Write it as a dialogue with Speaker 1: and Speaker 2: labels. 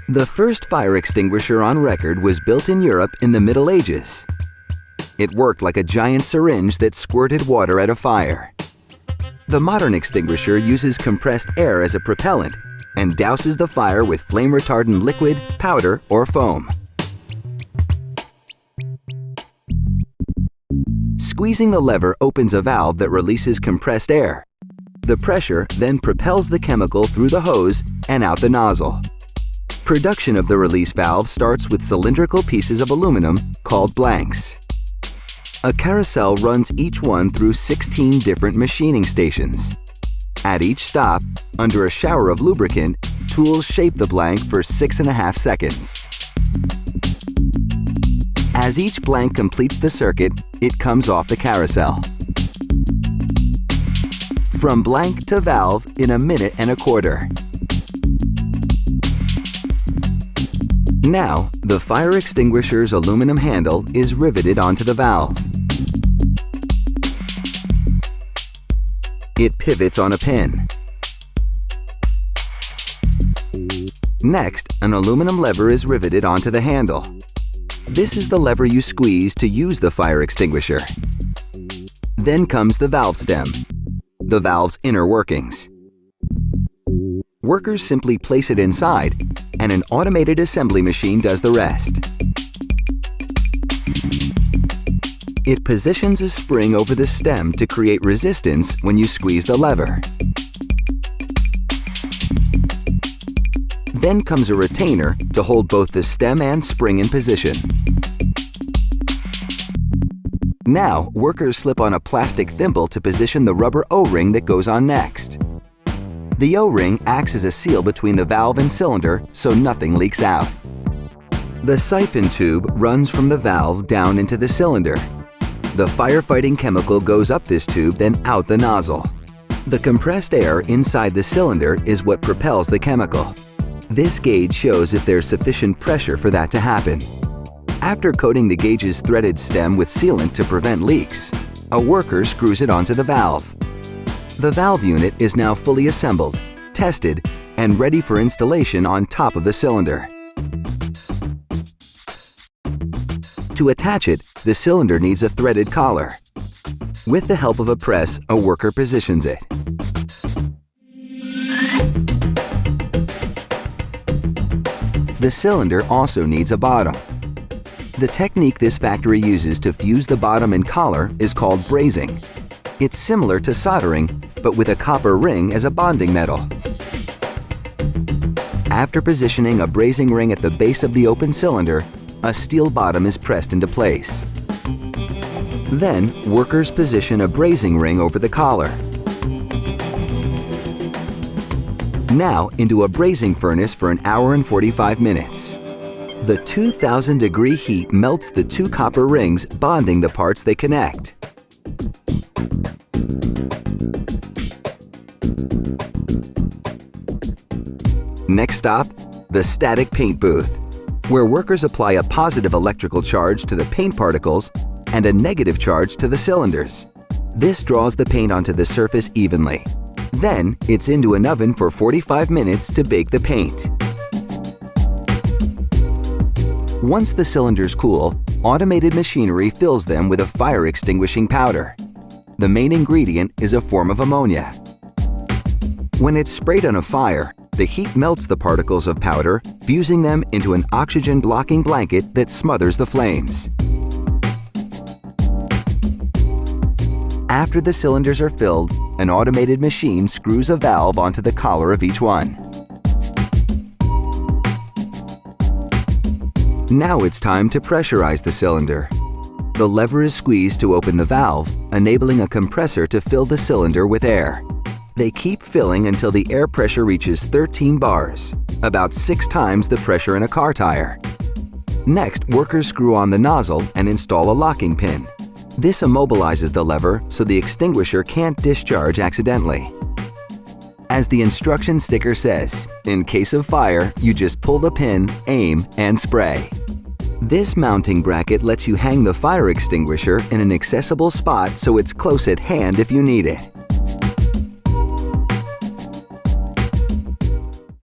Speaker 1: The first fire extinguisher on record was built in Europe in the Middle Ages. It worked like a giant syringe that squirted water at a fire. The modern extinguisher uses compressed air as a propellant and douses the fire with flame-retardant liquid, powder, or foam. Squeezing the lever opens a valve that releases compressed air. The pressure then propels the chemical through the hose and out the nozzle. Production of the release valve starts with cylindrical pieces of aluminum called blanks. A carousel runs each one through 16 different machining stations. At each stop, under a shower of lubricant, tools shape the blank for 6.5 seconds. As each blank completes the circuit, it comes off the carousel. From blank to valve in 1.25 minutes. Now, the fire extinguisher's aluminum handle is riveted onto the valve. It pivots on a pin. Next, an aluminum lever is riveted onto the handle. This is the lever you squeeze to use the fire extinguisher. Then comes the valve stem, the valve's inner workings. Workers simply place it inside, and an automated assembly machine does the rest. It positions a spring over the stem to create resistance when you squeeze the lever. Then comes a retainer to hold both the stem and spring in position. Now, workers slip on a plastic thimble to position the rubber O-ring that goes on next. The O-ring acts as a seal between the valve and cylinder so nothing leaks out. The siphon tube runs from the valve down into the cylinder. The firefighting chemical goes up this tube, then out the nozzle. The compressed air inside the cylinder is what propels the chemical. This gauge shows if there's sufficient pressure for that to happen. After coating the gauge's threaded stem with sealant to prevent leaks, a worker screws it onto the valve. The valve unit is now fully assembled, tested, and ready for installation on top of the cylinder. To attach it, the cylinder needs a threaded collar. With the help of a press, a worker positions it. The cylinder also needs a bottom. The technique this factory uses to fuse the bottom and collar is called brazing. It's similar to soldering, but with a copper ring as a bonding metal. After positioning a brazing ring at the base of the open cylinder, a steel bottom is pressed into place. Then, workers position a brazing ring over the collar. Now into a brazing furnace for 1 hour and 45 minutes. The 2,000-degree heat melts the 2 copper rings, bonding the parts they connect. Next stop, the static paint booth, where workers apply a positive electrical charge to the paint particles and a negative charge to the cylinders. This draws the paint onto the surface evenly. Then, it's into an oven for 45 minutes to bake the paint. Once the cylinders cool, automated machinery fills them with a fire-extinguishing powder. The main ingredient is a form of ammonia. When it's sprayed on a fire, the heat melts the particles of powder, fusing them into an oxygen-blocking blanket that smothers the flames. After the cylinders are filled, an automated machine screws a valve onto the collar of each one. Now it's time to pressurize the cylinder. The lever is squeezed to open the valve, enabling a compressor to fill the cylinder with air. They keep filling until the air pressure reaches 13 bars, about 6 times the pressure in a car tire. Next, workers screw on the nozzle and install a locking pin. This immobilizes the lever so the extinguisher can't discharge accidentally. As the instruction sticker says, in case of fire, you just pull the pin, aim, and spray. This mounting bracket lets you hang the fire extinguisher in an accessible spot so it's close at hand if you need it.